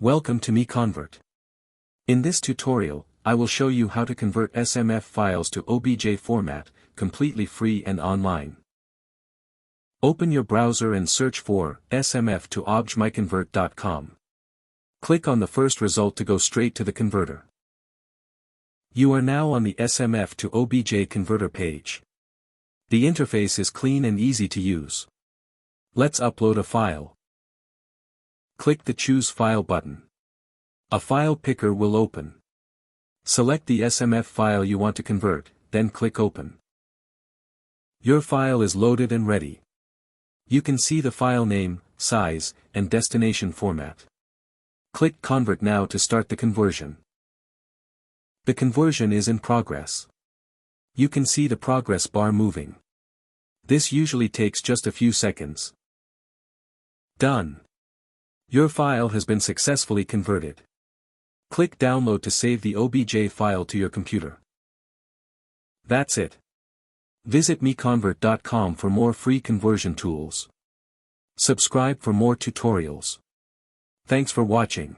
Welcome to MiConvert. In this tutorial, I will show you how to convert SMF files to OBJ format, completely free and online. Open your browser and search for SMF to OBJ.MiConvert.com. Click on the first result to go straight to the converter. You are now on the SMF to OBJ converter page. The interface is clean and easy to use. Let's upload a file. Click the Choose File button. A file picker will open. Select the SMF file you want to convert, then click Open. Your file is loaded and ready. You can see the file name, size, and destination format. Click Convert now to start the conversion. The conversion is in progress. You can see the progress bar moving. This usually takes just a few seconds. Done. Your file has been successfully converted. Click Download to save the OBJ file to your computer. That's it. Visit MiConvert.com for more free conversion tools. Subscribe for more tutorials. Thanks for watching.